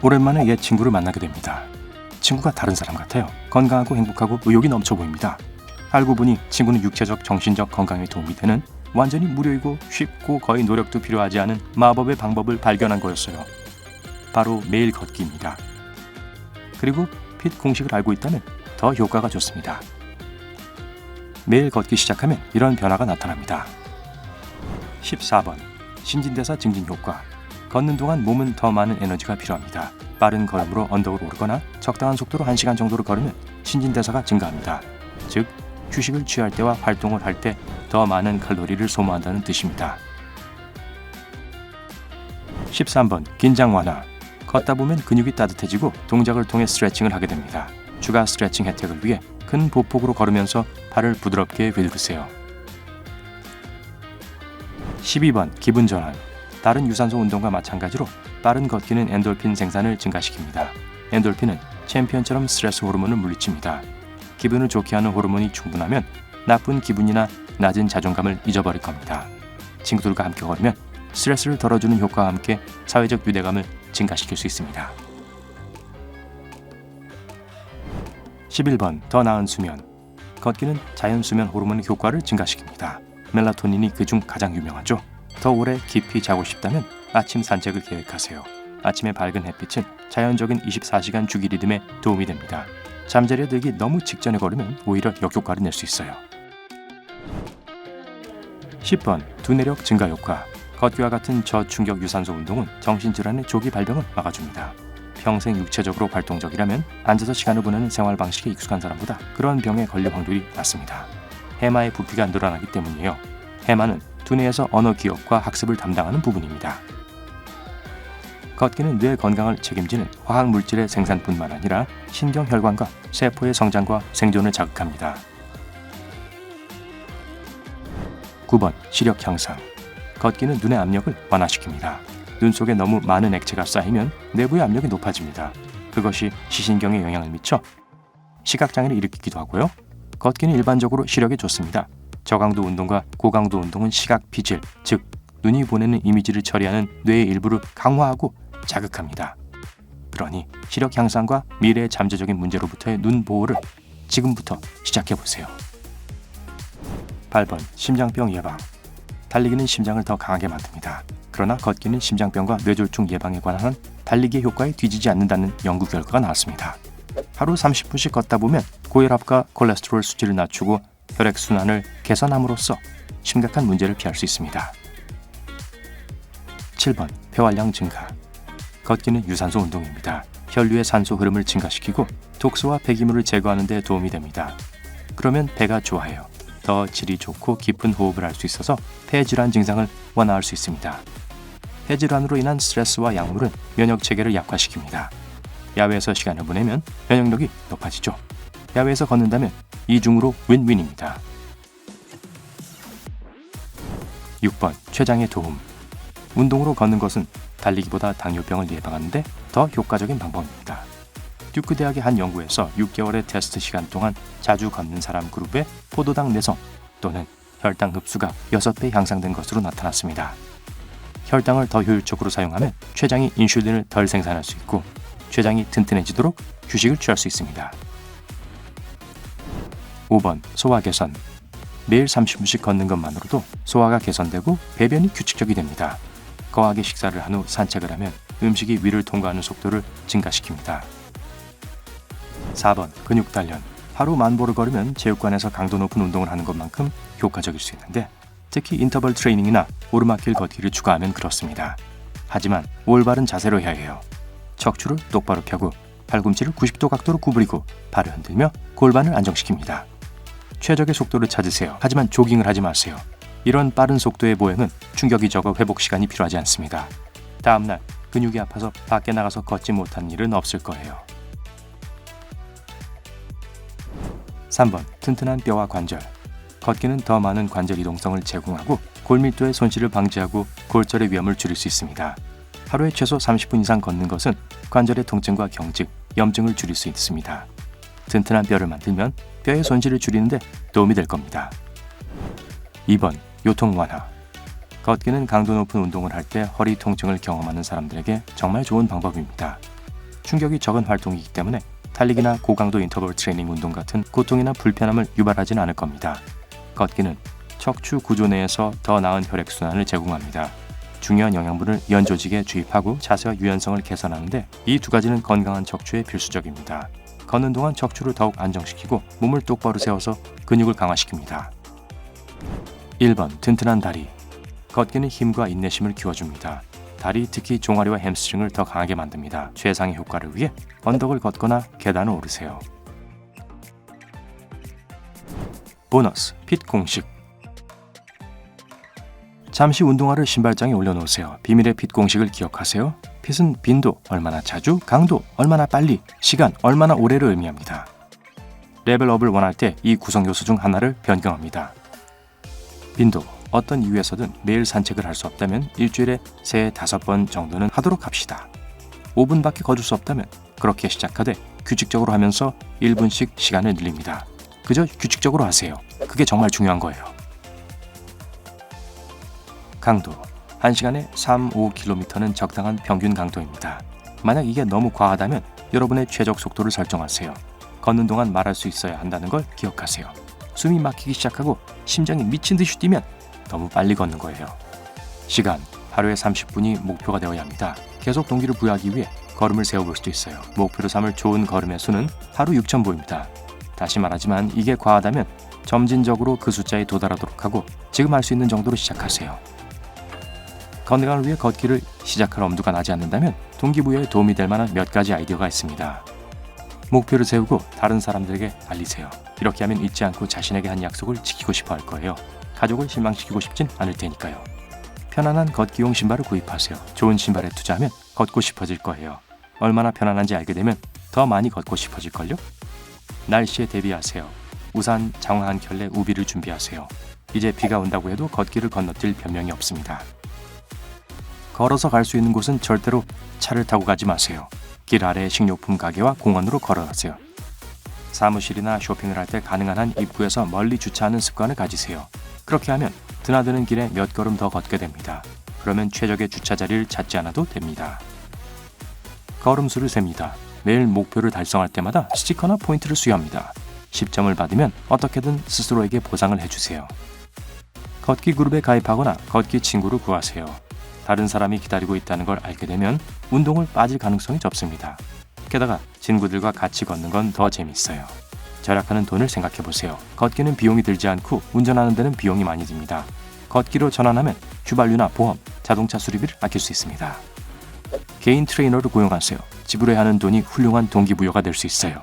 오랜만에 옛 친구를 만나게 됩니다. 친구가 다른 사람 같아요. 건강하고 행복하고 의욕이 넘쳐 보입니다. 알고 보니 친구는 육체적, 정신적 건강에 도움이 되는 완전히 무료이고 쉽고 거의 노력도 필요하지 않은 마법의 방법을 발견한 거였어요. 바로 매일 걷기입니다. 그리고 핏 공식을 알고 있다면 더 효과가 좋습니다. 매일 걷기 시작하면 이런 변화가 나타납니다. 14번. 신진대사 증진 효과. 걷는 동안 몸은 더 많은 에너지가 필요합니다. 빠른 걸음으로 언덕을 오르거나 적당한 속도로 1시간 정도를 걸으면 신진대사가 증가합니다. 즉, 휴식을 취할 때와 활동을 할 때 더 많은 칼로리를 소모한다는 뜻입니다. 13번. 긴장 완화. 걷다 보면 근육이 따뜻해지고 동작을 통해 스트레칭을 하게 됩니다. 추가 스트레칭 혜택을 위해 큰 보폭으로 걸으면서 팔을 부드럽게 휘두르세요. 12번. 기분 전환. 다른 유산소 운동과 마찬가지로 빠른 걷기는 엔돌핀 생산을 증가시킵니다. 엔돌핀은 챔피언처럼 스트레스 호르몬을 물리칩니다. 기분을 좋게 하는 호르몬이 충분하면 나쁜 기분이나 낮은 자존감을 잊어버릴 겁니다. 친구들과 함께 걸으면 스트레스를 덜어주는 효과와 함께 사회적 유대감을 증가시킬 수 있습니다. 11번. 더 나은 수면. 걷기는 자연 수면 호르몬의 효과를 증가시킵니다. 멜라토닌이 그중 가장 유명하죠. 더 오래 깊이 자고 싶다면 아침 산책을 계획하세요. 아침의 밝은 햇빛은 자연적인 24시간 주기 리듬에 도움이 됩니다. 잠자리에 들기 너무 직전에 걸으면 오히려 역효과를 낼 수 있어요. 10번. 두뇌력 증가 효과. 걷기와 같은 저충격 유산소 운동은 정신질환의 조기 발병을 막아줍니다. 평생 육체적으로 활동적이라면 앉아서 시간을 보내는 생활 방식에 익숙한 사람보다 그런 병에 걸릴 확률이 낮습니다. 해마의 부피가 늘어나기 때문이에요. 해마는 두뇌에서 언어 기억과 학습을 담당하는 부분입니다. 걷기는 뇌 건강을 책임지는 화학 물질의 생산뿐만 아니라 신경 혈관과 세포의 성장과 생존을 자극합니다. 9번. 시력 향상. 걷기는 눈의 압력을 완화시킵니다. 눈 속에 너무 많은 액체가 쌓이면 내부의 압력이 높아집니다. 그것이 시신경에 영향을 미쳐 시각장애를 일으키기도 하고요. 걷기는 일반적으로 시력에 좋습니다. 저강도 운동과 고강도 운동은 시각 비질, 즉 눈이 보내는 이미지를 처리하는 뇌의 일부를 강화하고 자극합니다. 그러니 시력 향상과 미래의 잠재적인 문제로부터의 눈 보호를 지금부터 시작해보세요. 8번. 심장병 예방. 달리기는 심장을 더 강하게 만듭니다. 그러나 걷기는 심장병과 뇌졸중 예방에 관한 달리기의 효과에 뒤지지 않는다는 연구 결과가 나왔습니다. 하루 30분씩 걷다 보면 고혈압과 콜레스테롤 수치를 낮추고 혈액순환을 개선함으로써 심각한 문제를 피할 수 있습니다. 7번. 폐활량 증가. 걷기는 유산소 운동입니다. 혈류의 산소 흐름을 증가시키고 독소와 폐기물을 제거하는 데 도움이 됩니다. 그러면 배가 좋아해요. 더 질이 좋고 깊은 호흡을 할 수 있어서 폐질환 증상을 완화할 수 있습니다. 폐질환으로 인한 스트레스와 약물은 면역 체계를 약화시킵니다. 야외에서 시간을 보내면 면역력이 높아지죠. 야외에서 걷는다면 이중으로 윈윈입니다. 6번. 췌장에 도움. 운동으로 걷는 것은 달리기보다 당뇨병을 예방하는 데 더 효과적인 방법입니다. 듀크 대학의 한 연구에서 6개월의 테스트 시간 동안 자주 걷는 사람 그룹의 포도당 내성 또는 혈당 흡수가 6배 향상된 것으로 나타났습니다. 혈당을 더 효율적으로 사용하면 췌장이 인슐린을 덜 생산할 수 있고 췌장이 튼튼해지도록 휴식을 취할 수 있습니다. 5번. 소화 개선. 매일 30분씩 걷는 것만으로도 소화가 개선되고 배변이 규칙적이 됩니다. 거하게 식사를 한 후 산책을 하면 음식이 위를 통과하는 속도를 증가시킵니다. 4번. 근육 단련. 하루 만보를 걸으면 체육관에서 강도 높은 운동을 하는 것만큼 효과적일 수 있는데 특히 인터벌 트레이닝이나 오르막길 걷기를 추가하면 그렇습니다. 하지만 올바른 자세로 해야 해요. 척추를 똑바로 펴고 팔꿈치를 90도 각도로 구부리고 발을 흔들며 골반을 안정시킵니다. 최적의 속도를 찾으세요. 하지만 조깅을 하지 마세요. 이런 빠른 속도의 보행은 충격이 적어 회복 시간이 필요하지 않습니다. 다음날 근육이 아파서 밖에 나가서 걷지 못한 일은 없을 거예요. 3번. 튼튼한 뼈와 관절. 걷기는 더 많은 관절 이동성을 제공하고 골밀도의 손실을 방지하고 골절의 위험을 줄일 수 있습니다. 하루에 최소 30분 이상 걷는 것은 관절의 통증과 경직, 염증을 줄일 수 있습니다. 튼튼한 뼈를 만들면 뼈의 손실을 줄이는 데 도움이 될 겁니다. 2번. 요통 완화. 걷기는 강도 높은 운동을 할 때 허리 통증을 경험하는 사람들에게 정말 좋은 방법입니다. 충격이 적은 활동이기 때문에 달리기나 고강도 인터벌 트레이닝 운동 같은 고통이나 불편함을 유발하지는 않을 겁니다. 걷기는 척추 구조 내에서 더 나은 혈액순환을 제공합니다. 중요한 영양분을 연 조직에 주입하고 자세와 유연성을 개선하는데 이 두 가지는 건강한 척추에 필수적입니다. 걷는 동안 척추를 더욱 안정시키고 몸을 똑바로 세워서 근육을 강화시킵니다. 1번 튼튼한 다리. 걷기는 힘과 인내심을 키워줍니다. 다리, 특히 종아리와 햄스트링을 더 강하게 만듭니다. 최상의 효과를 위해 언덕을 걷거나 계단을 오르세요. 보너스, 핏 공식. 잠시 운동화를 신발장에 올려놓으세요. 비밀의 핏 공식을 기억하세요. 핏은 빈도, 얼마나 자주, 강도, 얼마나 빨리, 시간, 얼마나 오래를 의미합니다. 레벨업을 원할 때 이 구성 요소 중 하나를 변경합니다. 빈도, 어떤 이유에서든 매일 산책을 할 수 없다면 일주일에 3-5번 정도는 하도록 합시다. 5분밖에 걸을 수 없다면 그렇게 시작하되 규칙적으로 하면서 1분씩 시간을 늘립니다. 그저 규칙적으로 하세요. 그게 정말 중요한 거예요. 강도, 1시간에 3-5km는 적당한 평균 강도입니다. 만약 이게 너무 과하다면 여러분의 최적 속도를 설정하세요. 걷는 동안 말할 수 있어야 한다는 걸 기억하세요. 숨이 막히기 시작하고 심장이 미친 듯이 뛰면 너무 빨리 걷는 거예요. 시간, 하루에 30분이 목표가 되어야 합니다. 계속 동기를 부여하기 위해 걸음을 세워볼 수도 있어요. 목표로 삼을 좋은 걸음의 수는 하루 6,000보입니다. 다시 말하지만 이게 과하다면 점진적으로 그 숫자에 도달하도록 하고 지금 할 수 있는 정도로 시작하세요. 건강을 위해 걷기를 시작할 엄두가 나지 않는다면 동기부여에 도움이 될 만한 몇 가지 아이디어가 있습니다. 목표를 세우고 다른 사람들에게 알리세요. 이렇게 하면 잊지 않고 자신에게 한 약속을 지키고 싶어 할 거예요. 가족을 실망시키고 싶진 않을 테니까요. 편안한 걷기용 신발을 구입하세요. 좋은 신발에 투자하면 걷고 싶어질 거예요. 얼마나 편안한지 알게 되면 더 많이 걷고 싶어질걸요? 날씨에 대비하세요. 우산, 장화 한 켤레, 우비를 준비하세요. 이제 비가 온다고 해도 걷기를 건너뛸 변명이 없습니다. 걸어서 갈 수 있는 곳은 절대로 차를 타고 가지 마세요. 길 아래 식료품 가게와 공원으로 걸어가세요. 사무실이나 쇼핑을 할 때 가능한 한 입구에서 멀리 주차하는 습관을 가지세요. 그렇게 하면 드나드는 길에 몇 걸음 더 걷게 됩니다. 그러면 최적의 주차 자리를 찾지 않아도 됩니다. 걸음수를 셉니다. 매일 목표를 달성할 때마다 스티커나 포인트를 수여합니다. 10점을 받으면 어떻게든 스스로에게 보상을 해주세요. 걷기 그룹에 가입하거나 걷기 친구를 구하세요. 다른 사람이 기다리고 있다는 걸 알게 되면 운동을 빠질 가능성이 적습니다. 게다가 친구들과 같이 걷는 건 더 재밌어요. 절약하는 돈을 생각해보세요. 걷기는 비용이 들지 않고 운전하는 데는 비용이 많이 듭니다. 걷기로 전환하면 휘발유나 보험, 자동차 수리비를 아낄 수 있습니다. 개인 트레이너를 고용하세요. 지불해야 하는 돈이 훌륭한 동기부여가 될 수 있어요.